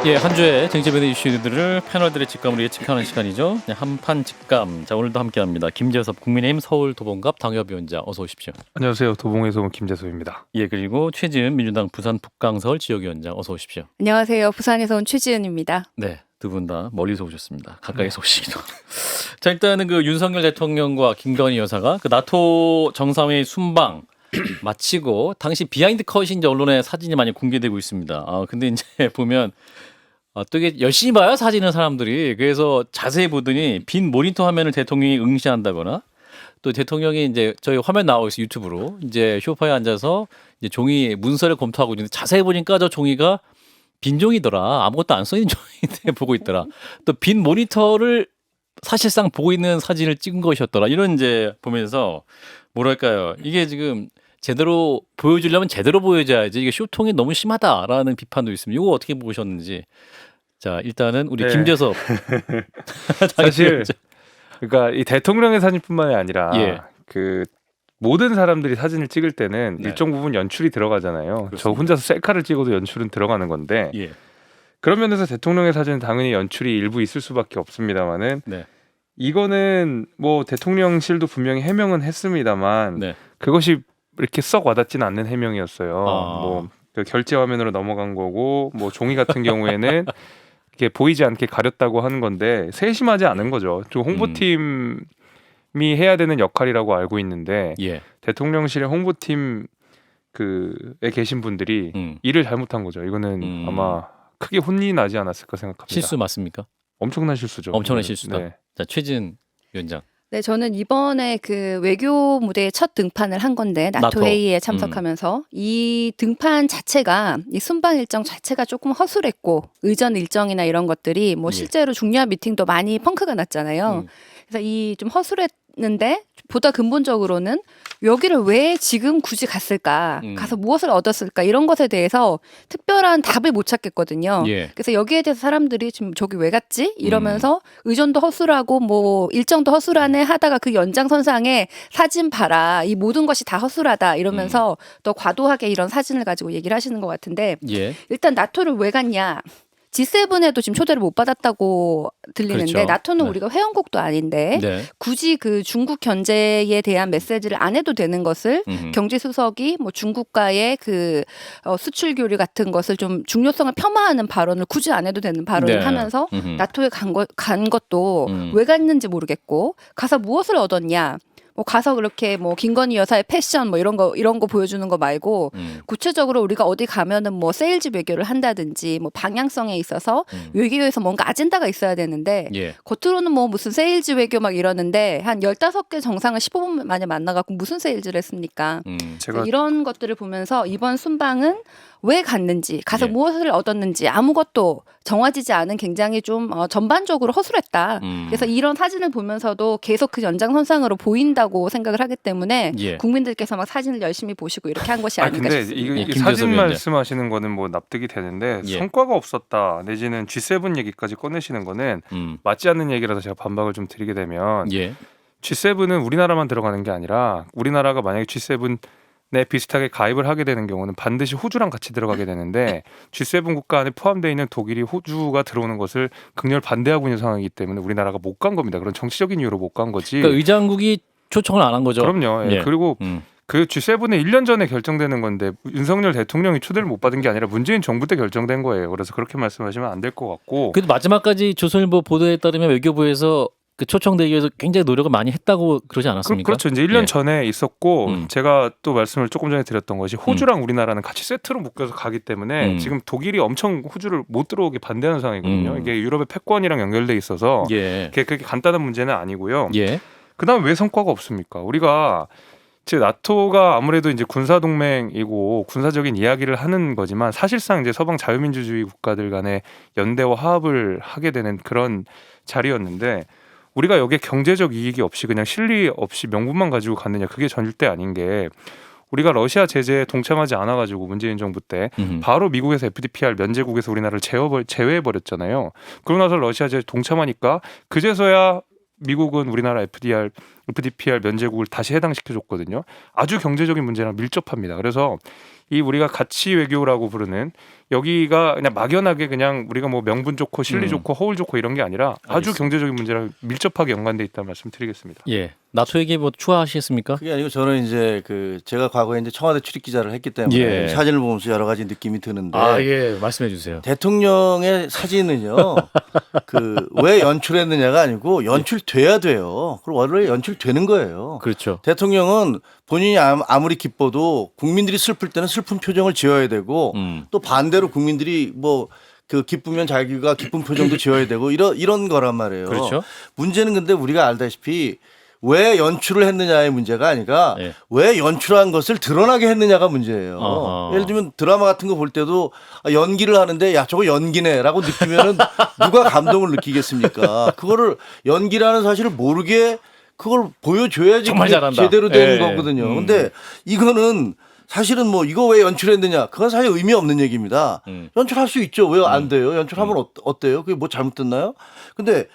예, 한 주의 쟁점의 이슈들을 패널들의 직감으로 예측하는 시간이죠. 네, 한판 직감. 자, 오늘도 함께합니다. 김재섭 국민의힘 서울 도봉갑 당협위원장 어서 오십시오. 안녕하세요. 도봉에서 온 김재섭입니다. 예, 그리고 최지은 민주당 부산 북강서울 지역위원장 어서 오십시오. 안녕하세요. 부산에서 온 최지은입니다. 네, 두 분 다 멀리서 오셨습니다. 가까이서 오시기도. 자, 일단은 그 윤석열 대통령과 김건희 여사가 그 나토 정상회의 순방 마치고 당시 비하인드 컷이 이제 언론에 사진이 많이 공개되고 있습니다. 근데 이제 보면 또 이게 열심히 봐요 사진은 사람들이. 그래서 자세히 보더니 빈 모니터 화면을 대통령이 응시한다거나 또 대통령이 이제 저희 화면 나오고 있어요 유튜브로 이제 소파에 앉아서 이제 종이 문서를 검토하고 있는데 자세히 보니까 저 종이가 빈 종이더라. 아무것도 안 써있는 종이인데 보고 있더라. 또 빈 모니터를 사실상 보고 있는 사진을 찍은 것이었더라. 이런 이제 보면서 뭐랄까요 이게 지금 제대로 보여주려면 제대로 보여줘야지 이게 쇼통이 너무 심하다라는 비판도 있습니다. 이거 어떻게 보셨는지. 자, 일단은 우리 네. 김재섭 사실 그러니까 이 대통령의 사진뿐만이 아니라 예. 그 모든 사람들이 사진을 찍을 때는 네. 일정 부분 연출이 들어가잖아요. 저 그렇습니다. 혼자서 셀카를 찍어도 연출은 들어가는 건데 예. 그런 면에서 대통령의 사진은 당연히 연출이 일부 있을 수밖에 없습니다만은 네. 이거는 뭐 대통령실도 분명히 해명은 했습니다만 네. 그것이 이렇게 썩 와닿지는 않는 해명이었어요. 아. 그 결제 화면으로 넘어간 거고 뭐 종이 같은 경우에는 이렇게 보이지 않게 가렸다고 하는 건데 세심하지 않은 거죠. 좀 홍보팀이 해야 되는 역할이라고 알고 있는데 예. 대통령실의 홍보팀 그에 계신 분들이 일을 잘못한 거죠. 이거는 아마 크게 혼이 나지 않았을까 생각합니다. 실수 맞습니까? 엄청난 실수죠. 엄청난 실수다. 네. 자, 최진 위원장. 네, 저는 이번에 그 외교 무대에 첫 등판을 한 건데 나토 나토. 회의에 참석하면서 이 등판 자체가 이 순방 일정 자체가 조금 허술했고 의전 일정이나 이런 것들이 뭐 예. 실제로 중요한 미팅도 많이 펑크가 났잖아요. 그래서 이 좀 허술했는데 보다 근본적으로는 여기를 왜 지금 굳이 갔을까? 가서 무엇을 얻었을까? 이런 것에 대해서 특별한 답을 못 찾겠거든요. 예. 그래서 여기에 대해서 사람들이 지금 저기 왜 갔지? 이러면서 의전도 허술하고 뭐 일정도 허술하네 하다가 그 연장선상에 사진 봐라. 이 모든 것이 다 허술하다 이러면서 또 과도하게 이런 사진을 가지고 얘기를 하시는 것 같은데 예. 일단 나토를 왜 갔냐? G7에도 지금 초대를 못 받았다고 들리는데 그렇죠. 나토는 네. 우리가 회원국도 아닌데 네. 굳이 그 중국 견제에 대한 메시지를 안 해도 되는 것을 경제수석이 뭐 중국과의 그 수출 교류 같은 것을 좀 중요성을 폄하하는 발언을 굳이 안 해도 되는 발언을 네. 하면서 나토에 간 것도 왜 갔는지 모르겠고 가서 무엇을 얻었냐? 뭐 가서 그렇게 뭐 김건희 여사의 패션 뭐 이런 거 보여주는 거 말고 구체적으로 우리가 어디 가면은 뭐 세일즈 외교를 한다든지 뭐 방향성에 있어서 외교에서 뭔가 아젠다가 있어야 되는데 예. 겉으로는 뭐 무슨 세일즈 외교 막 이러는데 한 15개 정상을 15분 만에 만나갖고 무슨 세일즈를 했습니까? 제가 이런 것들을 보면서 이번 순방은 왜 갔는지 가서 예. 무엇을 얻었는지 아무것도 정해지지 않은 굉장히 좀 전반적으로 허술했다. 그래서 이런 사진을 보면서도 계속 그 연장선상으로 보인다고 생각을 하기 때문에 예. 국민들께서 막 사진을 열심히 보시고 이렇게 한 것이 아 아닌가 근데 싶습니다. 이게 김재섭 사진 위원장. 말씀하시는 거는 뭐 납득이 되는데 예. 성과가 없었다 내지는 G7 얘기까지 꺼내시는 거는 맞지 않는 얘기라서 제가 반박을 좀 드리게 되면 예. G7은 우리나라만 들어가는 게 아니라 우리나라가 만약에 G7에 비슷하게 가입을 하게 되는 경우는 반드시 호주랑 같이 들어가게 되는데 G7 국가 안에 포함되어 있는 독일이 호주가 들어오는 것을 극렬 반대하고 있는 상황이기 때문에 우리나라가 못 간 겁니다. 그런 정치적인 이유로 못 간 거지. 그러니까 의장국이 초청을 안 한 거죠. 그럼요. 예. 예. 그리고 그 G7은 1년 전에 결정되는 건데 윤석열 대통령이 초대를 못 받은 게 아니라 문재인 정부 때 결정된 거예요. 그래서 그렇게 말씀하시면 안 될 것 같고. 그래도 마지막까지 조선일보 보도에 따르면 외교부에서 그 초청되기 위해서 굉장히 노력을 많이 했다고 그러지 않았습니까? 그렇죠. 이제 1년 예. 전에 있었고 제가 또 말씀을 조금 전에 드렸던 것이 호주랑 우리나라는 같이 세트로 묶여서 가기 때문에 지금 독일이 엄청 호주를 못 들어오게 반대하는 상황이거든요. 이게 유럽의 패권이랑 연결돼 있어서 예. 그렇게 간단한 문제는 아니고요. 예. 그다음 왜 성과가 없습니까? 우리가 제 나토가 아무래도 이제 군사 동맹이고 군사적인 이야기를 하는 거지만 사실상 이제 서방 자유민주주의 국가들 간의 연대와 화합을 하게 되는 그런 자리였는데 우리가 여기에 경제적 이익이 없이 그냥 실리 없이 명분만 가지고 갔느냐 그게 절대 아닌 게 우리가 러시아 제재에 동참하지 않아가지고 문재인 정부 때 바로 미국에서 FDPR 면제국에서 우리나라를 제외해버렸잖아요. 그러고 나서 러시아 제재 동참하니까 그제서야 미국은 우리나라 FDR FDPR 면제국을 다시 해당시켜줬거든요. 아주 경제적인 문제랑 밀접합니다. 그래서 이 우리가 가치 외교라고 부르는 여기가 그냥 막연하게 그냥 우리가 뭐 명분 좋고 실리 좋고 허울 좋고 이런 게 아니라 아주 알겠습니다. 경제적인 문제랑 밀접하게 연관돼 있다는 말씀드리겠습니다. 예. 나토 얘기 뭐 추가하시겠습니까? 그게 아니고 저는 이제 제가 과거에 이제 청와대 출입 기자를 했기 때문에 예. 사진을 보면서 여러 가지 느낌이 드는데 예. 말씀해 주세요. 대통령의 사진은요 왜 연출했느냐가 아니고 연출돼야 돼요. 그리고 원래 연출되는 거예요. 그렇죠. 대통령은 본인이 아무리 기뻐도 국민들이 슬플 때는 슬픈 표정을 지어야 되고 또 반대로 국민들이 기쁘면 자기가 기쁜 표정도 지어야 되고 이런 거란 말이에요. 그렇죠. 문제는 근데 우리가 알다시피 왜 연출을 했느냐의 문제가 아니라 예. 왜 연출한 것을 드러나게 했느냐가 문제예요. 어허. 예를 들면 드라마 같은 거 볼 때도 연기를 하는데 야 저거 연기네라고 느끼면은 누가 감동을 느끼겠습니까? 그거를 연기라는 사실을 모르게 그걸 보여줘야지 정말 그게 잘한다. 제대로 되는 예. 거거든요. 근데 이거는 사실은 이거 왜 연출했느냐? 그건 사실 의미 없는 얘기입니다. 연출할 수 있죠. 왜 안 돼요? 연출하면 어때요? 그게 뭐 잘못됐나요? 근데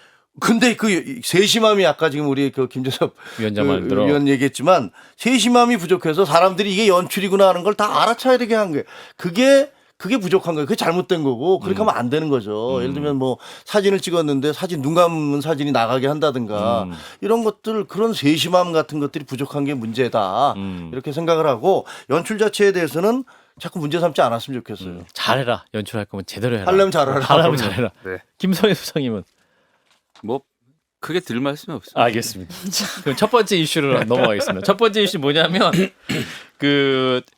그 세심함이 아까 지금 우리 김재섭 위원장 말대로 위원 얘기했지만 세심함이 부족해서 사람들이 이게 연출이구나 하는 걸 다 알아차야 되게 한 거예요. 그게 부족한 거예요. 그게 잘못된 거고 그렇게 하면 안 되는 거죠. 예를 들면 사진을 찍었는데 눈 감은 사진이 나가게 한다든가 이런 것들 그런 세심함 같은 것들이 부족한 게 문제다. 이렇게 생각을 하고 연출 자체에 대해서는 자꾸 문제 삼지 않았으면 좋겠어요. 잘해라. 연출할 거면 제대로 해라. 하려면 잘하라. 하려면 잘해라. 네. 김성애 수장님은 뭐 크게 들 말씀이 없어요. 알겠습니다. 그럼 첫 번째 이슈로 넘어가겠습니다. 첫 번째 이슈 뭐냐면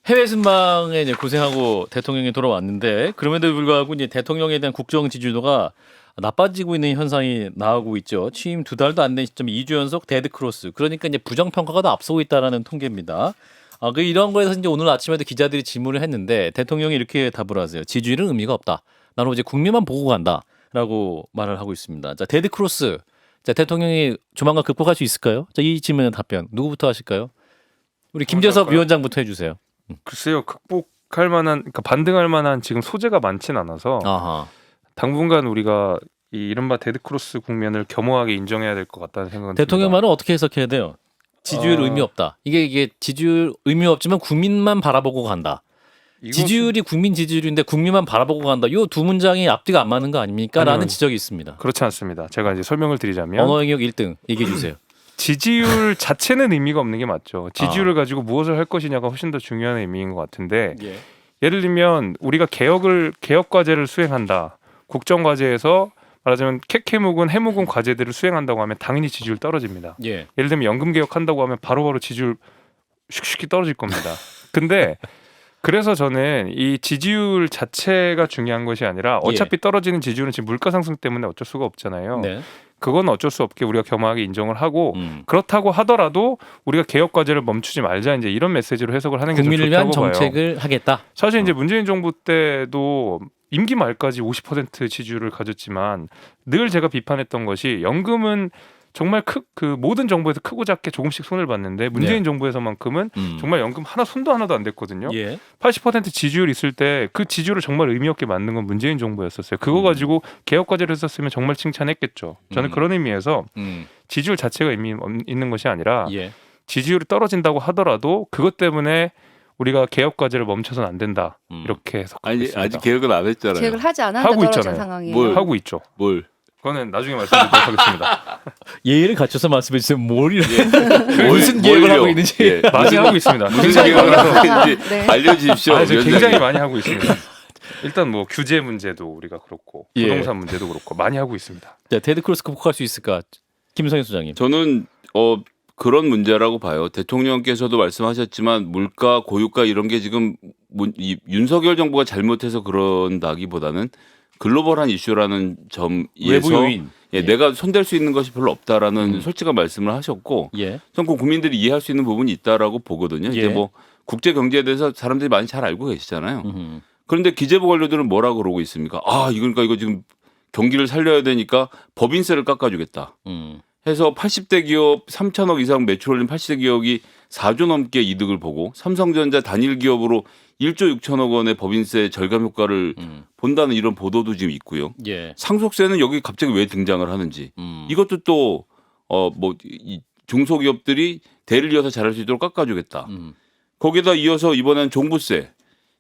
해외 순방에 이제 고생하고 대통령이 돌아왔는데 그럼에도 불구하고 이제 대통령에 대한 국정 지지도가 나빠지고 있는 현상이 나오고 있죠. 취임 2달도 안 된 시점에 2주 연속 데드 크로스. 그러니까 이제 부정 평가가 더 앞서고 있다라는 통계입니다. 이런 거에서 이제 오늘 아침에도 기자들이 질문을 했는데 대통령이 이렇게 답을 하세요. 지지율은 의미가 없다. 나는 이제 국민만 보고 간다라고 말을 하고 있습니다. 자, 데드 크로스. 자, 대통령이 조만간 극복할 수 있을까요? 자, 이 질문의 답변 누구부터 하실까요? 우리 김재섭 위원장부터 해주세요. 글쎄요, 극복할 만한, 그러니까 반등할 만한 지금 소재가 많진 않아서 아하. 당분간 우리가 이 이른바 데드크로스 국면을 겸허하게 인정해야 될 것 같다는 생각은 대통령 듭니다. 말은 어떻게 해석해야 돼요? 지지율 의미 없다. 이게 지지율 의미 없지만 국민만 바라보고 간다. 이것은- 지지율이 국민 지지율인데 국민만 바라보고 간다. 이 두 문장이 앞뒤가 안 맞는 거 아닙니까? 라는 아니요. 지적이 있습니다. 그렇지 않습니다. 제가 이제 설명을 드리자면 언어 영역 1등 얘기해 주세요. 지지율 자체는 의미가 없는 게 맞죠. 지지율을 가지고 무엇을 할 것이냐가 훨씬 더 중요한 의미인 것 같은데 예. 예를 들면 우리가 개혁 과제를 수행한다. 국정 과제에서 말하자면 캐캐묵은 해묵은 과제들을 수행한다고 하면 당연히 지지율 떨어집니다. 예. 예를 들면 연금 개혁한다고 하면 바로바로 지지율 슉슉이 떨어질 겁니다. 근데 그래서 저는 이 지지율 자체가 중요한 것이 아니라 어차피 떨어지는 지지율은 지금 물가 상승 때문에 어쩔 수가 없잖아요. 네. 그건 어쩔 수 없게 우리가 겸허하게 인정을 하고 음. 그렇다고 하더라도 우리가 개혁 과제를 멈추지 말자 이제 이런 메시지로 해석을 하는 게 좀 국민을 위한 좋다고 봐요. 정책을 하겠다. 사실 이제 문재인 정부 때도 임기 말까지 50% 지지율을 가졌지만 늘 제가 비판했던 것이 연금은 정말 그 모든 정부에서 크고 작게 조금씩 손을 봤는데 문재인 정부에서만큼은 정말 연금 손도 하나도 안 댔거든요. 예. 80% 지지율 있을 때 그 지지율을 정말 의미 없게 만든 건 문재인 정부였었어요. 그거 가지고 개혁 과제를 했었으면 정말 칭찬했겠죠. 저는 그런 의미에서 지지율 자체가 의미 있는 것이 아니라 예. 지지율이 떨어진다고 하더라도 그것 때문에 우리가 개혁 과제를 멈춰서는 안 된다. 이렇게 해석하고 아니 있습니다. 아직 계획은 안 했잖아요. 계획을 하지 않았는데 하고 떨어진 있잖아요. 상황이에요. 뭘? 하고 있죠. 뭘? 그거는 나중에 말씀드리도록 하겠습니다. 예의를 갖춰서 말씀해 주세요. 뭘 뭘- 무슨 계획을 뭘요? 하고 있는지. 예. 많이 하고 있습니다. 무슨 계획을 하고 있는지 네. 알려주십시오. 저 굉장히 위원장님. 많이 하고 있습니다. 일단 뭐 규제 문제도 우리가 그렇고 예. 부동산 문제도 그렇고 많이 하고 있습니다. 자, 데드 크로스 극복할 수 있을까? 김성현 소장님. 저는 그런 문제라고 봐요. 대통령께서도 말씀하셨지만 물가, 고유가 이런 게 지금 이 윤석열 정부가 잘못해서 그런다기보다는 글로벌한 이슈라는 점에서 외부 요인. 예, 내가 손댈 수 있는 것이 별로 없다라는 솔직한 말씀을 하셨고 예. 전 국민들이 이해할 수 있는 부분이 있다라고 보거든요. 예. 이제 뭐 국제 경제에 대해서 사람들이 많이 잘 알고 계시잖아요. 음흠. 그런데 기재부 관료들은 뭐라 그러고 있습니까? 그러니까 이거 지금 경기를 살려야 되니까 법인세를 깎아주겠다. 해서 80대 기업 3천억 이상 매출 올린 80대 기업이 4조 넘게 이득을 보고 삼성전자 단일 기업으로 1조 6천억 원의 법인세 절감 효과를 본다는 이런 보도도 지금 있고요. 예. 상속세는 여기 갑자기 왜 등장을 하는지 이것도 또 중소기업들이 대를 이어서 잘할 수 있도록 깎아주겠다. 거기다 이어서 이번엔 종부세.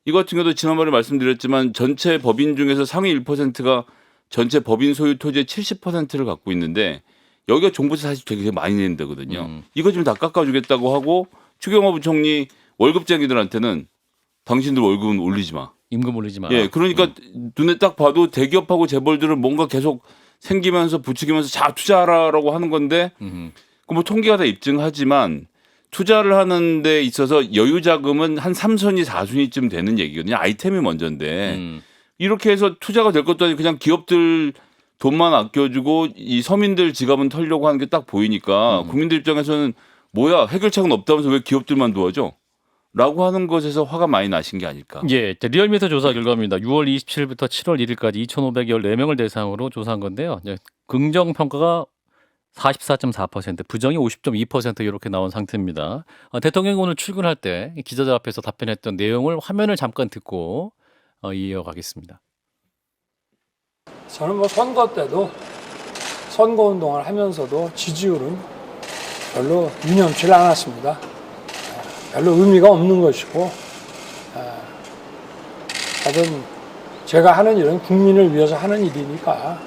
이 같은 경우도 지난번에 말씀드렸지만 전체 법인 중에서 상위 1%가 전체 법인 소유 토지의 70%를 갖고 있는데 여기가 종부세 사실 되게 많이 내는 데거든요. 이거 좀 다 깎아주겠다고 하고 추경호 부총리 월급쟁이들한테는 당신들 월급은 올리지 마. 임금 올리지 마. 예, 그러니까 눈에 딱 봐도 대기업하고 재벌들은 뭔가 계속 생기면서 부추기면서 자 투자하라라고 하는 건데 그 뭐 통계가 다 입증하지만 투자를 하는 데 있어서 여유 자금은 한 3순위, 4순위쯤 되는 얘기거든요. 아이템이 먼저인데 이렇게 해서 투자가 될 것도 아니고 그냥 기업들 돈만 아껴주고 이 서민들 지갑은 털려고 하는 게 딱 보이니까 국민들 입장에서는 뭐야 해결책은 없다면서 왜 기업들만 도와줘? 라고 하는 것에서 화가 많이 나신 게 아닐까. 예, 리얼미터 조사 결과입니다. 6월 27일부터 7월 1일까지 2,514명을 대상으로 조사한 건데요. 이제 긍정 평가가 44.4%, 부정이 50.2% 이렇게 나온 상태입니다. 대통령이 오늘 출근할 때 기자들 앞에서 답변했던 내용을 화면을 잠깐 듣고 이어가겠습니다. 저는 뭐 선거 때도 선거운동을 하면서도 지지율은 별로 유념치 않았습니다. 별로 의미가 없는 것이고 하여튼 제가 하는 일은 국민을 위해서 하는 일이니까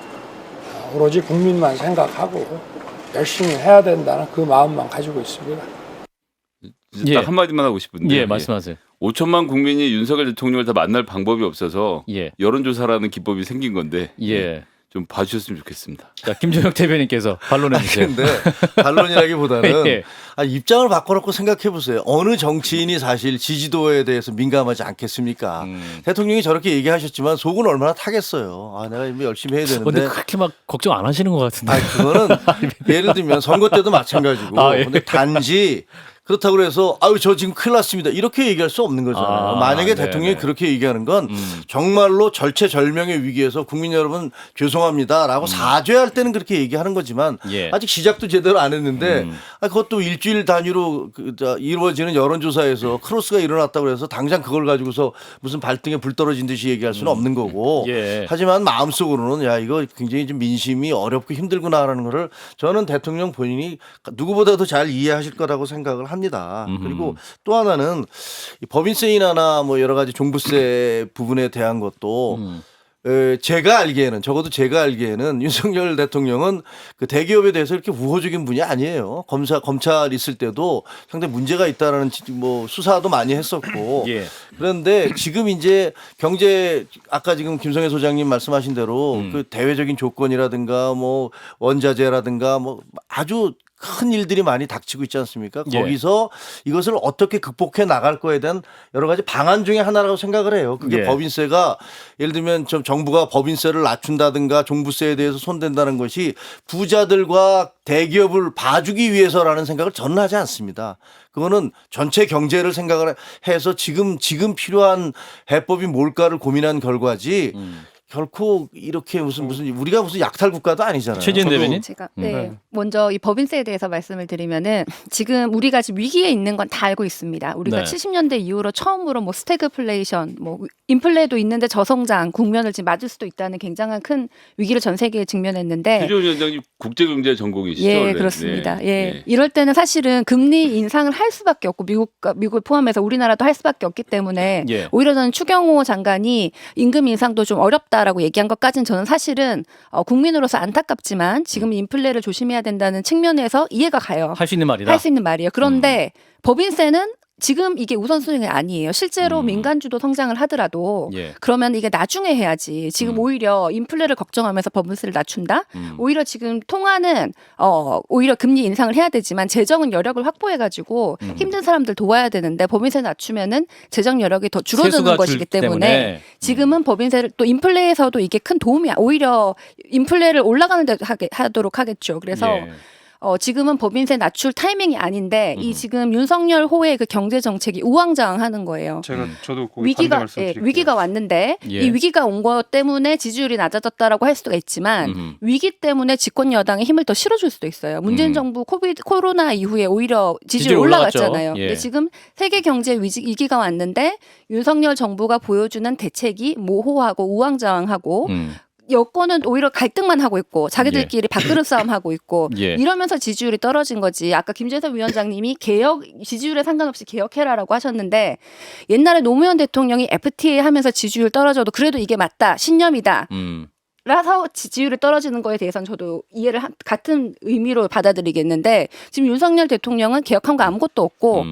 오로지 국민만 생각하고 열심히 해야 된다는 그 마음만 가지고 있습니다. 딱 한마디만 하고 싶은데 예, 말씀하세요. 5천만 국민이 윤석열 대통령을 다 만날 방법이 없어서 예. 여론조사라는 기법이 생긴 건데 예. 좀 봐주셨으면 좋겠습니다. 자, 김종혁 대변인께서 반론해 주세요. 근데 반론이라기보다는 예. 입장을 바꿔놓고 생각해 보세요. 어느 정치인이 사실 지지도에 대해서 민감하지 않겠습니까? 대통령이 저렇게 얘기하셨지만 속은 얼마나 타겠어요. 내가 이거 열심히 해야 되는데. 근데 그렇게 막 걱정 안 하시는 것 같은데. 그거는 예를 들면 선거 때도 마찬가지고. 예. 근데 단지 그렇다고 해서 저 지금 큰일 났습니다. 이렇게 얘기할 수 없는 거잖아요. 만약에 네네. 대통령이 그렇게 얘기하는 건 정말로 절체절명의 위기에서 국민 여러분 죄송합니다라고 사죄할 때는 그렇게 얘기하는 거지만 예. 아직 시작도 제대로 안 했는데 그것도 일주일 단위로 이루어지는 여론조사에서 크로스가 일어났다고 해서 당장 그걸 가지고서 무슨 발등에 불 떨어진 듯이 얘기할 수는 없는 거고 예. 하지만 마음속으로는 야 이거 굉장히 좀 민심이 어렵고 힘들구나라는 거를 저는 대통령 본인이 누구보다도 잘 이해하실 거라고 생각을 합니다. 그리고 또 하나는 이 법인세 인하나 뭐 여러 가지 종부세 부분에 대한 것도 제가 알기에는 적어도 제가 알기에는 윤석열 대통령은 그 대기업에 대해서 이렇게 우호적인 분이 아니에요. 검찰 있을 때도 상당히 문제가 있다라는 뭐 수사도 많이 했었고 예. 그런데 지금 이제 경제 아까 지금 김성애 소장님 말씀하신 대로 그 대외적인 조건이라든가 뭐 원자재라든가 뭐 아주 큰 일들이 많이 닥치고 있지 않습니까? 예. 거기서 이것을 어떻게 극복해 나갈 거에 대한 여러 가지 방안 중에 하나라고 생각을 해요. 그게 예. 법인세가 예를 들면 정부가 법인세를 낮춘다든가 종부세에 대해서 손댄다는 것이 부자들과 대기업을 봐주기 위해서라는 생각을 저는 하지 않습니다. 그거는 전체 경제를 생각을 해서 지금 필요한 해법이 뭘까를 고민한 결과지 결코 이렇게 무슨 우리가 무슨 약탈 국가도 아니잖아요. 최진 대변인? 제가 먼저 이 법인세에 대해서 말씀을 드리면은 지금 우리가 지금 위기에 있는 건 다 알고 있습니다. 우리가 네. 70년대 이후로 처음으로 뭐 스태그플레이션, 뭐 인플레도 있는데 저성장 국면을 지금 맞을 수도 있다는 굉장한 큰 위기를 전 세계에 직면했는데. 최재훈 위원장님 국제경제 전공이시죠? 예, 원래? 그렇습니다. 네. 예. 네. 이럴 때는 사실은 금리 인상을 할 수밖에 없고 미국을 포함해서 우리나라도 할 수밖에 없기 때문에 예. 오히려 저는 추경호 장관이 임금 인상도 좀 어렵다라고 얘기한 것까지는 저는 사실은 국민으로서 안타깝지만 지금 인플레를 조심해야 된다는 측면에서 이해가 가요. 할 수 있는 말이다. 할 수 있는 말이에요. 그런데 법인세는 지금 이게 우선순위가 아니에요. 실제로 민간주도 성장을 하더라도 예. 그러면 이게 나중에 해야지. 지금 오히려 인플레를 걱정하면서 법인세를 낮춘다. 오히려 지금 통화는 오히려 금리 인상을 해야 되지만 재정은 여력을 확보해가지고 힘든 사람들 도와야 되는데 법인세 낮추면은 재정 여력이 더 줄어드는 세수가 것이기 줄 때문에 지금은 법인세를 또 인플레에서도 이게 큰 도움이 오히려 인플레를 올라가는 데 하도록 하겠죠. 그래서 예. 지금은 법인세 낮출 타이밍이 아닌데 이 지금 윤석열 호의 그 경제 정책이 우왕좌왕하는 거예요. 저도 거기 반대 말씀드릴게요. 위기가 왔는데 예. 이 위기가 온 것 때문에 지지율이 낮아졌다라고 할 수가 있지만 위기 때문에 집권 여당에 힘을 더 실어줄 수도 있어요. 문재인 정부 코로나 이후에 오히려 지지율이 올라갔죠. 올라갔잖아요. 예. 근데 지금 세계 경제 위기가 왔는데 윤석열 정부가 보여주는 대책이 모호하고 우왕좌왕하고 여권은 오히려 갈등만 하고 있고 자기들끼리 밥그릇 싸움 하고 있고 예. 이러면서 지지율이 떨어진 거지. 아까 김재섭 위원장님이 개혁 지지율에 상관없이 개혁해라라고 하셨는데 옛날에 노무현 대통령이 FTA 하면서 지지율 떨어져도 그래도 이게 맞다 신념이다. 라서 지지율이 떨어지는 거에 대해서는 저도 이해를 같은 의미로 받아들이겠는데 지금 윤석열 대통령은 개혁한 거 아무것도 없고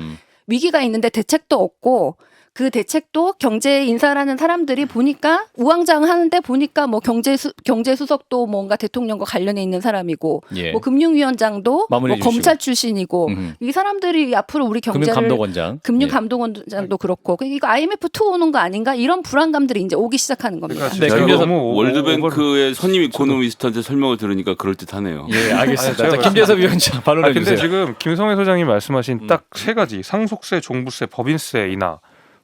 위기가 있는데 대책도 없고 그 대책도 경제 인사라는 사람들이 보니까 우왕좌왕하는데 보니까 뭐 경제수석도 뭔가 대통령과 관련해 있는 사람이고 예. 뭐 금융위원장도 뭐 마무리해 검찰 출신이고 이 사람들이 앞으로 우리 경제를 금융감독원장 금융감독원장도 그렇고 이거 IMF 2 오는 거 아닌가 이런 불안감들이 이제 오기 시작하는 겁니다. 네, 자, 김재섭 이거 월드뱅크의 선임 이코노미스트한테 설명을 들으니까 그럴 듯하네요. 예, 알겠습니다. 아니, 자, 김재섭 위원장 발언해 근데 주세요. 지금 김성애 소장님 말씀하신 딱 세 가지 상속세, 종부세, 법인세 인하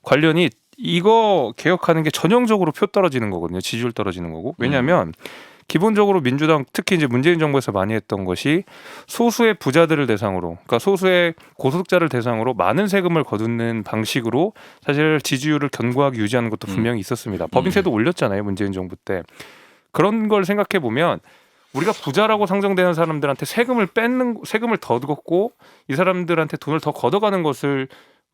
관련이 이거 개혁하는 게 전형적으로 표 떨어지는 거거든요. 지지율 떨어지는 거고. 왜냐하면 기본적으로 민주당 특히 이제 문재인 정부에서 많이 했던 것이 소수의 부자들을 대상으로, 그러니까 소수의 고소득자를 대상으로 많은 세금을 거두는 방식으로 사실 지지율을 견고하게 유지하는 것도 분명히 있었습니다. 법인세도 올렸잖아요. 문재인 정부 때. 그런 걸 생각해 보면 우리가 부자라고 상정되는 사람들한테 세금을 더 걷고 이 사람들한테 돈을 더 걷어가는 것을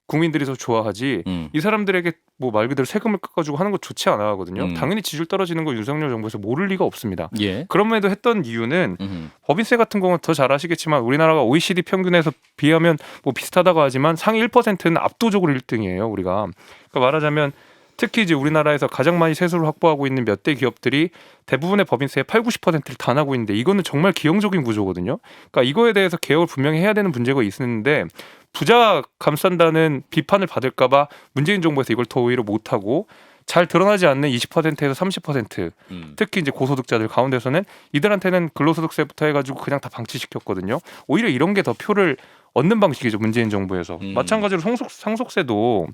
국민들이 더 좋아하지 이 사람들에게 뭐 말 그대로 세금을 깎아주고 하는 거 좋지 않아 하거든요. 당연히 지지율 떨어지는 거 윤석열 정부에서 모를 리가 없습니다. 예. 그럼에도 했던 이유는 법인세 같은 경우는 더 잘 아시겠지만 우리나라가 OECD 평균에서 비하면 뭐 비슷하다고 하지만 상위 1%는 압도적으로 1등이에요. 우리가. 그러니까 말하자면 특히 이제 우리나라에서 가장 많이 세수를 확보하고 있는 몇 대 기업들이 대부분의 법인세의 8, 90%를 다 나고 있는데 이거는 정말 기형적인 구조거든요. 그러니까 이거에 대해서 개혁을 분명히 해야 되는 문제가 있는데 부자 감싼다는 비판을 받을까 봐 문재인 정부에서 이걸 더 오히려 못하고 잘 드러나지 않는 20%에서 30% 특히 이제 고소득자들 가운데서는 이들한테는 근로소득세부터 해가지고 그냥 다 방치시켰거든요. 오히려 이런 게 더 표를 얻는 방식이죠. 문재인 정부에서. 마찬가지로 상속세도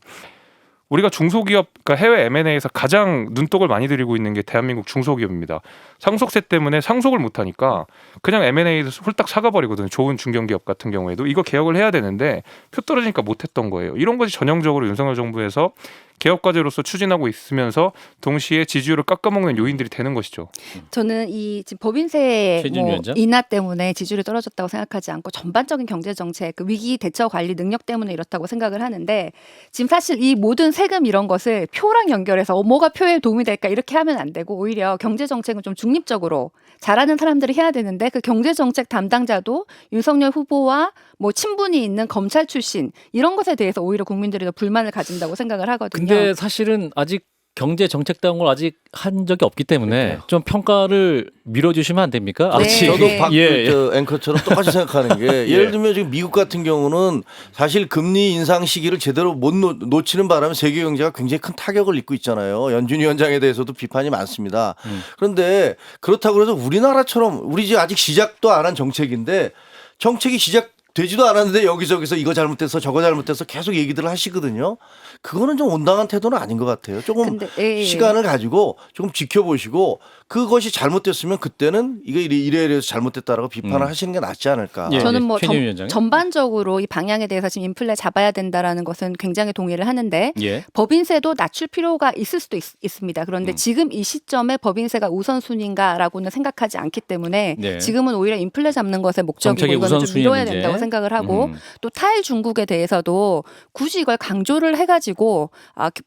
우리가 중소기업, 그러니까 해외 M&A에서 가장 눈독을 많이 들이고 있는 게 대한민국 중소기업입니다. 상속세 때문에 상속을 못하니까 그냥 M&A에서 홀딱 사가버리거든요. 좋은 중견기업 같은 경우에도. 이거 개혁을 해야 되는데 표 떨어지니까 못했던 거예요. 이런 것이 전형적으로 윤석열 정부에서 개혁과제로서 추진하고 있으면서 동시에 지지율을 깎아먹는 요인들이 되는 것이죠. 저는 이 지금 법인세 최진 뭐 위원장? 인하 때문에 지지율이 떨어졌다고 생각하지 않고 전반적인 경제 정책, 그 위기 대처 관리 능력 때문에 이렇다고 생각을 하는데 지금 사실 이 모든 세금 이런 것을 표랑 연결해서 뭐가 표에 도움이 될까 이렇게 하면 안 되고 오히려 경제 정책은 좀 중립적으로 잘하는 사람들이 해야 되는데 그 경제 정책 담당자도 윤석열 후보와 뭐 친분이 있는 검찰 출신 이런 것에 대해서 오히려 국민들이 더 불만을 가진다고 생각을 하거든요. 근데 사실은 아직 경제 정책다운 걸 아직 한 적이 없기 때문에 좀 평가를 밀어주시면 안 됩니까? 네. 아직. 저도 박 예. 저 앵커처럼 똑같이 생각하는 게 예를 들면 지금 미국 같은 경우는 사실 금리 인상 시기를 제대로 못 놓치는 바람에 세계 경제가 굉장히 큰 타격을 입고 있잖아요. 연준 위원장에 대해서도 비판이 많습니다. 그런데 그렇다고 해서 우리나라처럼 우리 이제 아직 시작도 안 한 정책인데 정책이 시작되지도 않았는데 여기저기서 이거 잘못됐어 저거 잘못됐어 계속 얘기들을 하시거든요. 그거는 좀 온당한 태도는 아닌 것 같아요. 조금 시간을 가지고 조금 지켜보시고 그것이 잘못됐으면 그때는 이게 이래서 잘못됐다라고 비판을 하시는 게 낫지 않을까. 예. 저는 뭐 최진 위원장님? 전반적으로 이 방향에 대해서 지금 인플레 잡아야 된다라는 것은 굉장히 동의를 하는데 예. 법인세도 낮출 필요가 있을 수도 있습니다. 그런데 지금 이 시점에 법인세가 우선순위인가라고는 생각하지 않기 때문에 네. 지금은 오히려 인플레 잡는 것에 목적이고 정책의 이거는 좀 우선순위 미뤄야 문제. 된다고 생각을 하고 또 탈중국에 대해서도 굳이 이걸 강조를 해가지고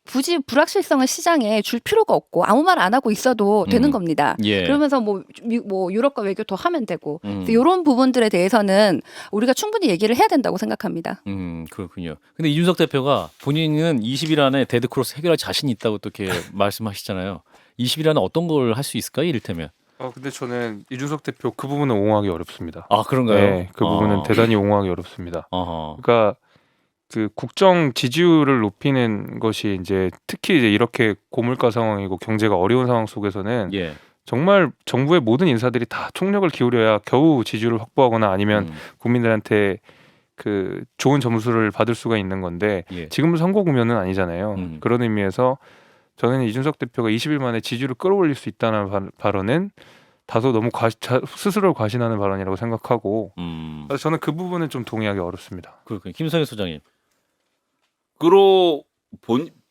굳이 불확실성을 시장에 줄 필요가 없고 아무 말 안 하고 있어도 되는 겁니다. 예. 그러면서 뭐 유럽과 외교 더 하면 되고 이런 부분들에 대해서는 우리가 충분히 얘기를 해야 된다고 생각합니다. 그렇군요. 근데 이준석 대표가 본인은 20일 안에 데드크로스 해결할 자신이 있다고 또 이렇게 말씀하시잖아요. 20일 안에 어떤 걸 할 수 있을까요? 이를테면. 근데 저는 이준석 대표 그 부분은 옹호하기 어렵습니다. 아, 그런가요? 네, 그 부분은 대단히 옹호하기 어렵습니다. 그러니까 그 국정 지지율을 높이는 것이 이제 특히 이제 이렇게 고물가 상황이고 경제가 어려운 상황 속에서는 예. 정말 정부의 모든 인사들이 다 총력을 기울여야 겨우 지지율을 확보하거나 아니면 국민들한테 그 좋은 점수를 받을 수가 있는 건데 예. 지금은 선거 국면은 아니잖아요. 그런 의미에서 저는 이준석 대표가 20일 만에 지지율을 끌어올릴 수 있다는 발언은 다소 너무 스스로를 과신하는 발언이라고 생각하고 그래서 저는 그 부분은 좀 동의하기 어렵습니다. 그렇군요. 김성희 소장님.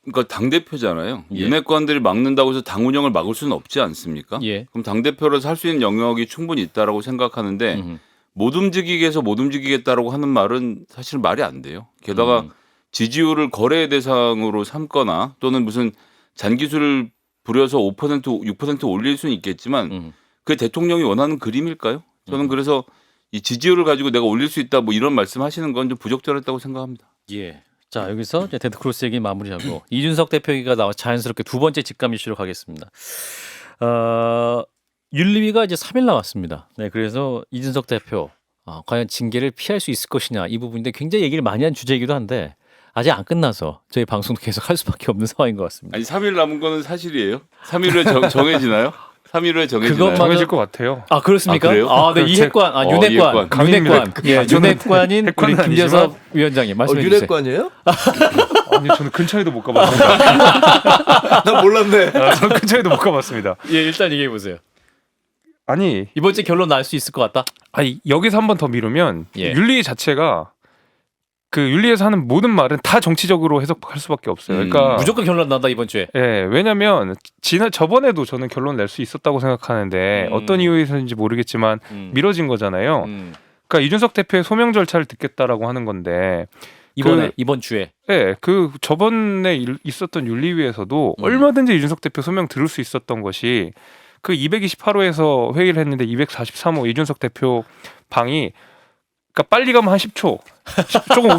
그러니까 당 대표잖아요. 예. 윤핵관들이 막는다고 해서 당 운영을 막을 수는 없지 않습니까? 예. 그럼 당 대표로서 할 수 있는 영역이 충분히 있다라고 생각하는데 못 움직이게 해서 못 움직이겠다라고 하는 말은 사실 말이 안 돼요. 게다가 지지율을 거래 대상으로 삼거나 또는 무슨 잔기술을 부려서 5% 6% 올릴 수는 있겠지만 그게 대통령이 원하는 그림일까요? 저는 그래서 이 지지율을 가지고 내가 올릴 수 있다 뭐 이런 말씀하시는 건 좀 부적절했다고 생각합니다. 예. 자 여기서 이제 데드크로스 얘기 마무리하고 이준석 대표 얘기가 나와 자연스럽게 두 번째 직감 이슈로 가겠습니다. 윤리위가 이제 3일 나왔습니다. 네, 그래서 이준석 대표 과연 징계를 피할 수 있을 것이냐 이 부분인데 굉장히 얘기를 많이 한 주제이기도 한데 아직 안 끝나서 저희 방송도 계속 할 수밖에 없는 상황인 것 같습니다. 아니 3일 남은 거는 사실이에요? 3일 후에 정해지나요? 3일 후에 정해지나요? 그것만- 정해질 것 같아요. 아 그렇습니까? 아, 그래요? 네, 이핵관, 윤핵관, 이핵관. 윤핵관, 예, 저는 윤핵관인 우리 핵관은 김재섭 위원장님 말씀해 주세요. 윤핵관이에요? 아니 저는 근처에도 못 가봤습니다. 난 몰랐네. 저는 근처에도 못 가봤습니다. 예, 일단 얘기해 보세요. 아니 이번 주 결론 날 수 있을 것 같다. 아니 여기서 한 번 더 미루면 예. 윤리 자체가 그 윤리에서 하는 모든 말은 다 정치적으로 해석할 수밖에 없어요. 그러니까 무조건 결론 난다 이번 주에. 예, 왜냐면 저번에도 저는 결론 낼 수 있었다고 생각하는데 어떤 이유에서인지 모르겠지만 미뤄진 거잖아요. 그러니까 이준석 대표의 소명 절차를 듣겠다라고 하는 건데 이번 주에. 예, 그 저번에 있었던 윤리위에서도 얼마든지 이준석 대표 소명 들을 수 있었던 것이 그 228호에서 회의를 했는데 243호 이준석 대표 방이 그러니까 빨리 가면 한 10초.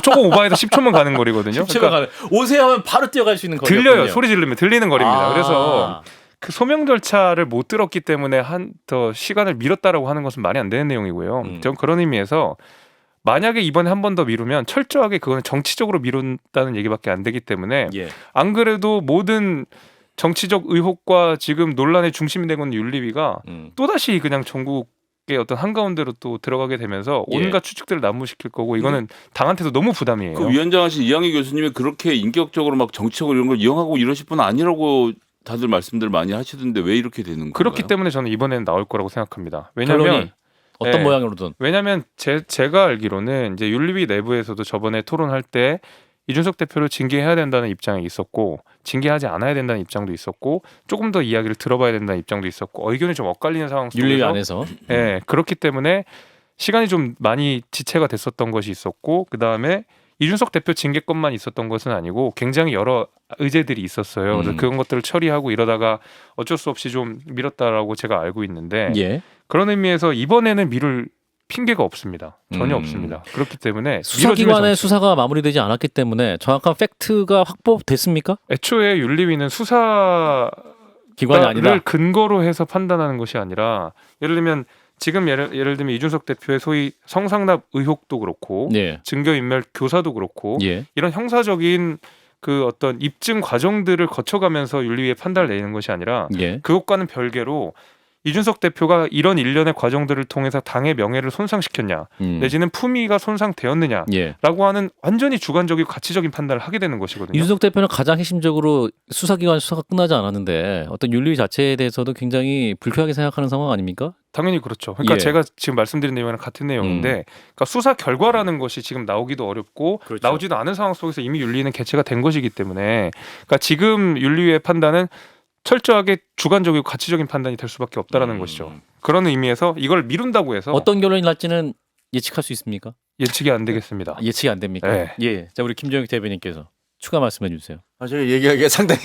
조금 오바해서 10초만 가는 거리거든요. 그러니까 오세요 하면 바로 뛰어갈 수 있는 거리였군요. 들려요. 소리 지르면 들리는 거리입니다. 아. 그래서 그 소명 절차를 못 들었기 때문에 더 시간을 미뤘다라고 하는 것은 말이 안 되는 내용이고요. 전 그런 의미에서 만약에 이번에 한 번 더 미루면 철저하게 그거는 정치적으로 미룬다는 얘기밖에 안 되기 때문에 예. 안 그래도 모든 정치적 의혹과 지금 논란의 중심이 되고 있는 윤리위가 또다시 그냥 전국의 어떤 한가운데로 또 들어가게 되면서 예. 온갖 추측들을 난무시킬 거고 이거는 당한테도 너무 부담이에요. 그 위원장 하신 이양희 교수님이 그렇게 인격적으로 막 정치적으로 이런 걸 이용하고 이러실 분 아니라고 다들 말씀들 많이 하시던데 왜 이렇게 되는 건가요? 그렇기 때문에 저는 이번에는 나올 거라고 생각합니다. 왜냐하면 결론이 어떤 예. 모양으로든. 왜냐하면 제가 알기로는 이제 윤리위 내부에서도 저번에 토론할 때 이준석 대표를 징계해야 된다는 입장이 있었고 징계하지 않아야 된다는 입장도 있었고 조금 더 이야기를 들어봐야 된다는 입장도 있었고 의견이 좀 엇갈리는 상황 속에서 윤리 안에서. 예, 그렇기 때문에 시간이 좀 많이 지체가 됐었던 것이 있었고 그 다음에 이준석 대표 징계권만 있었던 것은 아니고 굉장히 여러 의제들이 있었어요. 그래서 그런 것들을 처리하고 이러다가 어쩔 수 없이 좀 미뤘다라고 제가 알고 있는데 예. 그런 의미에서 이번에는 미룰 핑계가 없습니다. 전혀 없습니다. 그렇기 때문에 수사기관의 수사가 마무리되지 않았기 때문에 정확한 팩트가 확보됐습니까? 애초에 윤리위는 수사를 기관이 아니다. 근거로 해서 판단하는 것이 아니라 예를 들면 지금 예를 들면 이준석 대표의 소위 성상납 의혹도 그렇고 예. 증거인멸 교사도 그렇고 예. 이런 형사적인 그 어떤 입증 과정들을 거쳐가면서 윤리위에 판단을 내리는 것이 아니라 예. 그것과는 별개로 이준석 대표가 이런 일련의 과정들을 통해서 당의 명예를 손상시켰냐 내지는 품위가 손상되었느냐라고 예. 하는 완전히 주관적이고 가치적인 판단을 하게 되는 것이거든요. 이준석 대표는 가장 핵심적으로 수사기관 수사가 끝나지 않았는데 어떤 윤리 자체에 대해서도 굉장히 불쾌하게 생각하는 상황 아닙니까? 당연히 그렇죠. 그러니까 예. 제가 지금 말씀드린 내용이랑 같은 내용인데 그러니까 수사 결과라는 것이 지금 나오기도 어렵고 그렇죠. 나오지도 않은 상황 속에서 이미 윤리는 개최가 된 것이기 때문에 그러니까 지금 윤리의 판단은 철저하게 주관적이고 가치적인 판단이 될 수밖에 없다라는 것이죠. 그런 의미에서 이걸 미룬다고 해서 어떤 결론이 날지는 예측할 수 있습니까? 예측이 안 되겠습니다. 예측이 안 됩니까? 네. 예. 자, 우리 김정욱 대변인께서 추가 말씀해 주세요. 제가 얘기하기가 상당히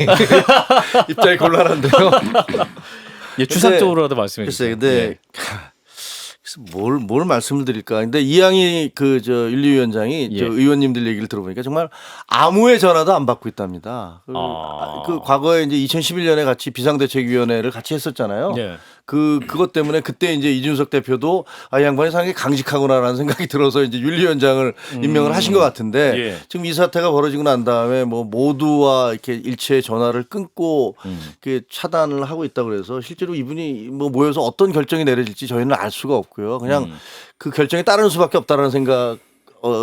입장이 곤란한데요. 예, 추상적으로라도 말씀해 글쎄요, 주세요. 근데 예. 뭘 말씀을 드릴까? 근데 이양희 윤리위원장이 예. 저 의원님들 얘기를 들어보니까 정말 아무의 전화도 안 받고 있답니다. 그 과거에 이제 2011년에 같이 비상대책위원회를 같이 했었잖아요. 예. 그것 때문에 그때 이제 이준석 대표도 이 양반이 상당히 강직하구나라는 생각이 들어서 이제 윤리위원장을 임명을 하신 것 같은데 예. 지금 이 사태가 벌어지고 난 다음에 뭐 모두와 이렇게 일체 전화를 끊고 이렇게 차단을 하고 있다 그래서 실제로 이분이 뭐 모여서 어떤 결정이 내려질지 저희는 알 수가 없고요. 그냥 그 결정에 따르는 수밖에 없다라는 생각.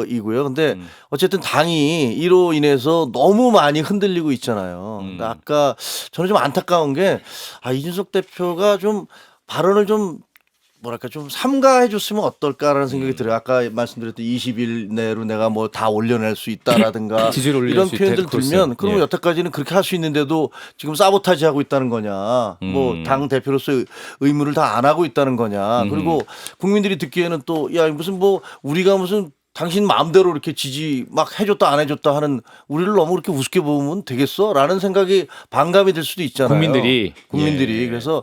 이고요. 근데 어쨌든 당이 이로 인해서 너무 많이 흔들리고 있잖아요. 근데 아까 저는 좀 안타까운 게 이준석 대표가 좀 발언을 좀 뭐랄까 좀 삼가해 줬으면 어떨까라는 생각이 들어요. 아까 말씀드렸던 20일 내로 내가 뭐 다 올려낼 수 있다라든가 지지를 올릴 이런 수 표현들 있다. 글쎄. 들면 그러면 예. 여태까지는 그렇게 할 수 있는데도 지금 사보타지 하고 있다는 거냐. 뭐 당 대표로서 의무를 다 안 하고 있다는 거냐. 그리고 국민들이 듣기에는 또 야 무슨 뭐 우리가 무슨 당신 마음대로 이렇게 지지 막 해줬다 안 해줬다 하는 우리를 너무 그렇게 우습게 보면 되겠어? 라는 생각이 반감이 될 수도 있잖아요. 국민들이. 예. 그래서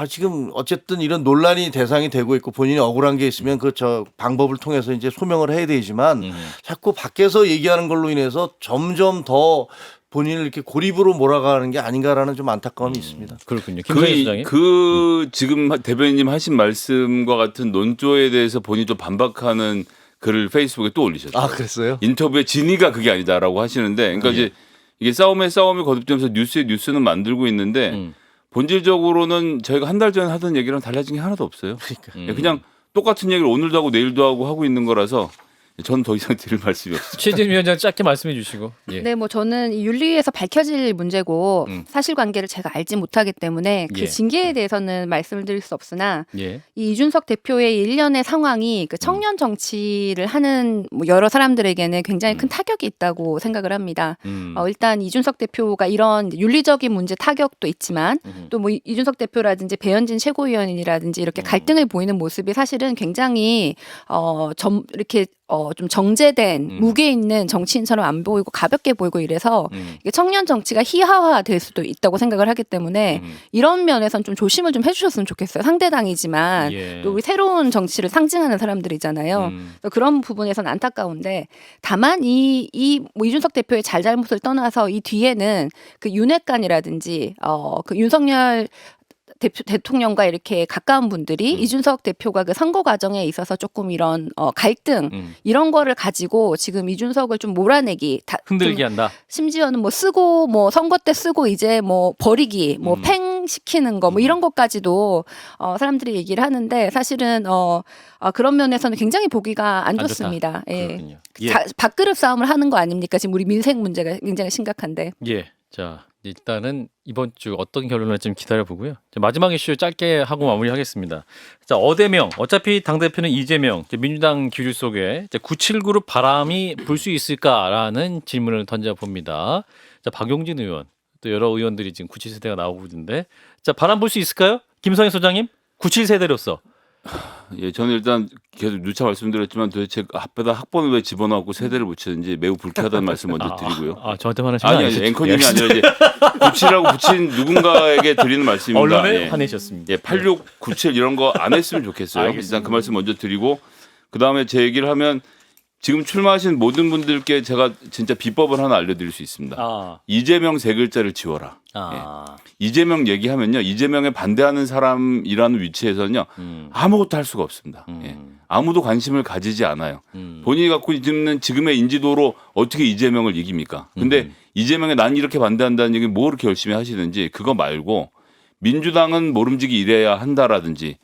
지금 어쨌든 이런 논란이 대상이 되고 있고 본인이 억울한 게 있으면 그 저 방법을 통해서 이제 소명을 해야 되지만 자꾸 밖에서 얘기하는 걸로 인해서 점점 더 본인을 이렇게 고립으로 몰아가는 게 아닌가라는 좀 안타까움이 있습니다. 그렇군요. 김성희 소장님. 지금 대변인님 하신 말씀과 같은 논조에 대해서 본인이 좀 반박하는 글을 페이스북에 또 올리셨어요. 그랬어요? 인터뷰의 진위가 그게 아니다라고 하시는데, 그러니까 이제 이게 싸움에 싸움이 거듭되면서 뉴스에 뉴스는 만들고 있는데 본질적으로는 저희가 한 달 전에 하던 얘기랑 달라진 게 하나도 없어요. 그러니까. 그냥 똑같은 얘기를 오늘도 하고 내일도 하고 있는 거라서 전 더 이상 드릴 말씀이 없어요. 최진 위원장 짧게 말씀해 주시고. 예. 네, 뭐 저는 이 윤리위에서 밝혀질 문제고 사실관계를 제가 알지 못하기 때문에 그 예. 징계에 대해서는 말씀을 드릴 수 없으나 예. 이 이준석 대표의 일련의 상황이 그 청년 정치를 하는 뭐 여러 사람들에게는 굉장히 큰 타격이 있다고 생각을 합니다. 일단 이준석 대표가 이런 윤리적인 문제 타격도 있지만 또 뭐 이준석 대표라든지 배현진 최고위원이라든지 이렇게 갈등을 보이는 모습이 사실은 굉장히 이렇게 좀 정제된 무게 있는 정치인처럼 안 보이고 가볍게 보이고 이래서 이게 청년 정치가 희화화될 수도 있다고 생각을 하기 때문에 이런 면에선 좀 조심을 좀 해주셨으면 좋겠어요. 상대당이지만 예. 또 우리 새로운 정치를 상징하는 사람들이잖아요. 그래서 그런 부분에서는 안타까운데 다만 뭐 이준석 대표의 잘잘못을 떠나서 이 뒤에는 그 윤핵관이라든지 그 윤석열 대통령과 이렇게 가까운 분들이 이준석 대표가 그 선거 과정에 있어서 조금 이런 갈등 이런 거를 가지고 지금 이준석을 좀 몰아내기 흔들기 좀 한다. 심지어는 뭐 쓰고 뭐 선거 때 쓰고 이제 뭐 버리기 뭐 팽시키는 거 뭐 이런 것까지도 사람들이 얘기를 하는데 사실은 그런 면에서는 굉장히 보기가 안 안 좋다. 좋습니다. 예. 그렇군요. 예. 밥그릇 싸움을 하는 거 아닙니까? 지금 우리 민생 문제가 굉장히 심각한데. 예. 자, 일단은 이번 주 어떤 결론을 좀 기다려보고요. 마지막 이슈 짧게 하고 마무리하겠습니다. 자, 어대명. 어차피 당대표는 이재명. 민주당 기류 속에 97그룹 바람이 불 수 있을까라는 질문을 던져봅니다. 자, 박용진 의원. 또 여러 의원들이 지금 97세대가 나오고 있는데. 자, 바람 불 수 있을까요? 김성희 소장님. 97세대로서. 예, 저는 일단 계속 누차 말씀드렸지만 도대체 앞에다 학번을 왜 집어넣고 세대를 붙이는지 매우 불쾌하다는 말씀 먼저 드리고요. 저한테 화나시면 아니 앵커님이 아니라 이제 97이라고 붙인 누군가에게 드리는 말씀입니다. 언론에 예. 화내셨습니다. 예, 86, 97 이런 거 안 했으면 좋겠어요. 알겠습니다. 일단 그 말씀 먼저 드리고 그다음에 제 얘기를 하면 지금 출마하신 모든 분들께 제가 진짜 비법을 하나 알려드릴 수 있습니다. 이재명 세 글자를 지워라. 이재명 얘기하면요. 이재명에 반대하는 사람이라는 위치에서는요. 아무것도 할 수가 없습니다. 예. 아무도 관심을 가지지 않아요. 본인이 갖고 있는 지금의 인지도로 어떻게 이재명을 이깁니까? 근데 이재명에 난 이렇게 반대한다는 얘기 뭐 그렇게 열심히 하시는지 그거 말고 민주당은 모름지기 이래야 한다라든지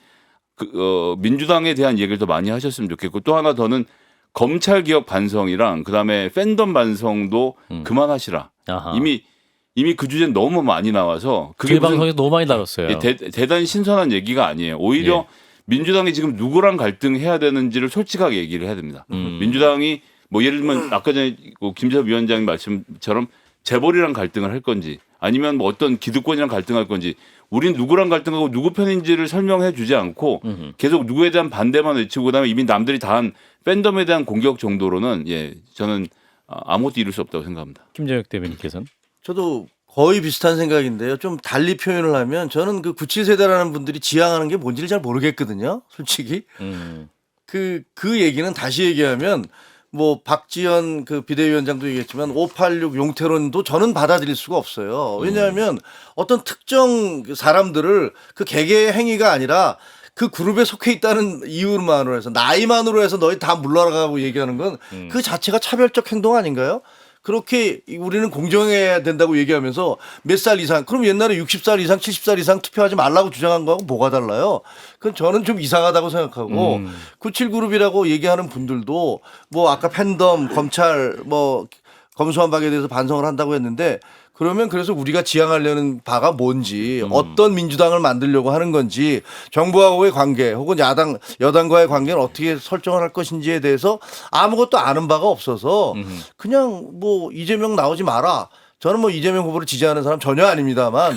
민주당에 대한 얘기를 더 많이 하셨으면 좋겠고 또 하나 더는 검찰개혁 반성이랑 그다음에 팬덤 반성도 그만하시라. 이미 그 주제는 너무 많이 나와서 그게 방송에서 너무 많이 다뤘어요. 예, 대단히 신선한 얘기가 아니에요. 오히려 민주당이 지금 누구랑 갈등해야 되는지를 솔직하게 얘기를 해야 됩니다. 민주당이 뭐 예를 들면 아까 전에 김재섭 위원장님 말씀처럼 재벌이랑 갈등을 할 건지 아니면 뭐 어떤 기득권이랑 갈등할 건지 우린 누구랑 갈등하고 누구 편인지를 설명해 주지 않고 계속 누구에 대한 반대만 외치고 그다음에 이미 남들이 다 한 팬덤에 대한 공격 정도로는 저는 아무것도 이룰 수 없다고 생각합니다. 김정혁 대변인께서는 저도 거의 비슷한 생각인데요. 좀 달리 표현을 하면 저는 그 97세대라는 분들이 지향하는 게 뭔지를 잘 모르겠거든요. 솔직히. 그 얘기는 다시 얘기하면 뭐 박지원 그 비대위원장도 얘기했지만 586 용태론도 저는 받아들일 수가 없어요. 왜냐하면 어떤 특정 사람들을 그 개개의 행위가 아니라 그 그룹에 속해 있다는 이유만으로 해서 나이만으로 해서 너희 다 물러나가고 얘기하는 건 그 자체가 차별적 행동 아닌가요? 그렇게 우리는 공정해야 된다고 얘기하면서 몇 살 이상, 그럼 옛날에 60살 이상, 70살 이상 투표하지 말라고 주장한 거하고 뭐가 달라요? 그건 저는 좀 이상하다고 생각하고 97그룹이라고 얘기하는 분들도 뭐 아까 팬덤, 검찰, 뭐 검수완박에 대해서 반성을 한다고 했는데 그러면 그래서 우리가 지향하려는 바가 뭔지 어떤 민주당을 만들려고 하는 건지 정부하고의 관계 혹은 여당과의 관계는 어떻게 설정을 할 것인지에 대해서 아무것도 아는 바가 없어서 그냥 뭐 이재명 나오지 마라. 저는 뭐 이재명 후보를 지지하는 사람 전혀 아닙니다만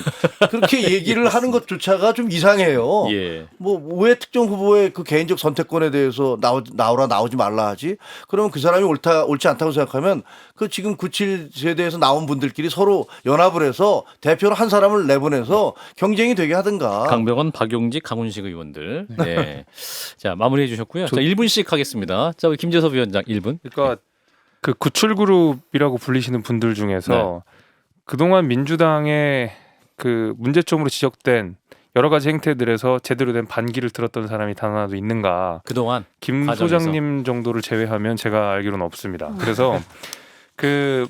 그렇게 얘기를 하는 것조차가 좀 이상해요. 예. 뭐 왜 특정 후보의 그 개인적 선택권에 대해서 나오지 말라 하지? 그러면 그 사람이 옳지 않다고 생각하면 그 지금 97 세대에서 나온 분들끼리 서로 연합을 해서 대표로 한 사람을 내보내서 경쟁이 되게 하든가. 강병원, 박용직, 강훈식 의원들. 네. 자, 마무리해 주셨고요. 자, 1분씩 하겠습니다. 자, 우리 김재섭 위원장 1분. 그러니까 그 구출그룹이라고 불리시는 분들 중에서 그동안 민주당의 그 문제점으로 지적된 여러 가지 행태들에서 제대로 된 반기를 들었던 사람이 단 하나도 있는가? 그동안 김 과정에서. 소장님 정도를 제외하면 제가 알기로는 없습니다. 그래서 그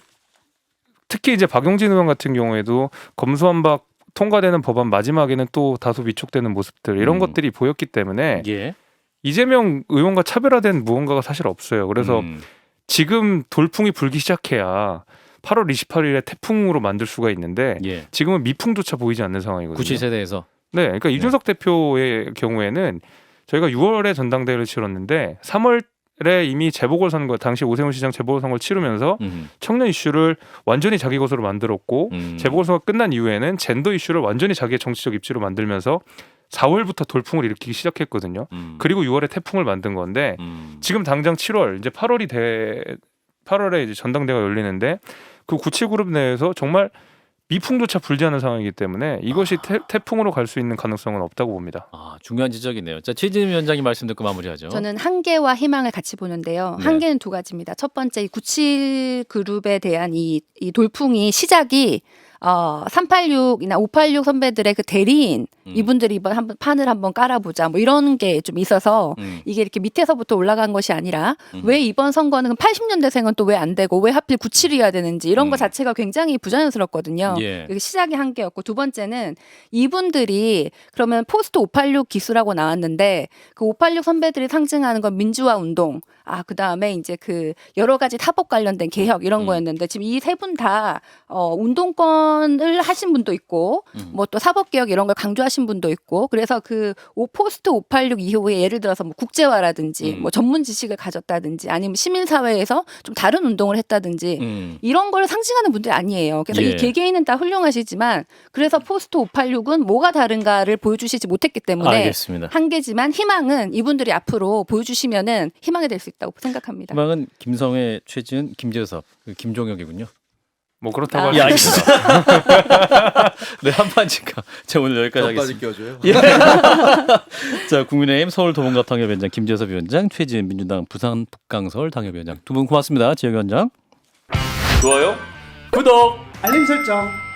특히 이제 박용진 의원 같은 경우에도 검수완박 통과되는 법안 마지막에는 또 다소 위축되는 모습들 이런 것들이 보였기 때문에 예. 이재명 의원과 차별화된 무언가가 사실 없어요. 그래서 지금 돌풍이 불기 시작해야 8월 28일에 태풍으로 만들 수가 있는데 예. 지금은 미풍조차 보이지 않는 상황이거든요. 97세대에서 네, 그러니까 이준석 대표의 경우에는 저희가 6월에 전당대회를 치렀는데 3월에 이미 재보궐선거 당시 오세훈 시장 재보궐선거를 치르면서 청년 이슈를 완전히 자기 것으로 만들었고 재보궐선거 끝난 이후에는 젠더 이슈를 완전히 자기의 정치적 입지로 만들면서 4월부터 돌풍을 일으키기 시작했거든요. 그리고 6월에 태풍을 만든 건데 지금 당장 7월 이제 8월에 이제 전당대회가 열리는데 그 97그룹 내에서 정말 미풍조차 불지 않은 상황이기 때문에 이것이 태풍으로 갈 수 있는 가능성은 없다고 봅니다. 아, 중요한 지적이네요. 자, 최진임 위원장님 말씀 듣고 마무리하죠. 저는 한계와 희망을 같이 보는데요. 네. 한계는 두 가지입니다. 첫 번째, 이 97그룹에 대한 이 돌풍이 시작이 386이나 586 선배들의 그 대리인 이분들이 이번 한번 판을 한번 깔아보자 뭐 이런 게 좀 있어서 이게 이렇게 밑에서부터 올라간 것이 아니라 왜 이번 선거는 80년대생은 또 왜 안 되고 왜 하필 97이어야 되는지 이런 거 자체가 굉장히 부자연스럽거든요. 예. 이게 시작이 한계였고 두 번째는 이분들이 그러면 포스트 586 기수라고 나왔는데 그 586 선배들이 상징하는 건 민주화 운동 그다음에 이제 그 여러 가지 타법 관련된 개혁 이런 거였는데 지금 이 세 분 다 운동권을 하신 분도 있고 뭐 또 사법 개혁 이런 걸 강조하신 분도 있고 그래서 그 포스트 586 이후에 예를 들어서 뭐 국제화라든지 뭐 전문 지식을 가졌다든지 아니면 시민 사회에서 좀 다른 운동을 했다든지 이런 걸 상징하는 분들이 아니에요. 그래서 예. 이 개개인은 다 훌륭하시지만 그래서 포스트 586은 뭐가 다른가를 보여주시지 못했기 때문에 알겠습니다. 한계지만 희망은 이분들이 앞으로 보여주시면은 희망이 될 수 있다고 생각합니다. 희망은 김성애, 최지은, 김재섭, 김종혁이군요. 뭐 그렇다고 아. 예, 할 수 있습니다. 알겠습니다. 네, 한판지가 제가 오늘 여기까지 하겠습니다. 껴줘요. 예. 자, 국민의힘 서울 도봉갑 당협위원장 김재섭 위원장, 최지은 민주당 부산 북강서울 당협위원장 두 분 고맙습니다. 지역 위원장. 좋아요, 구독, 알림 설정.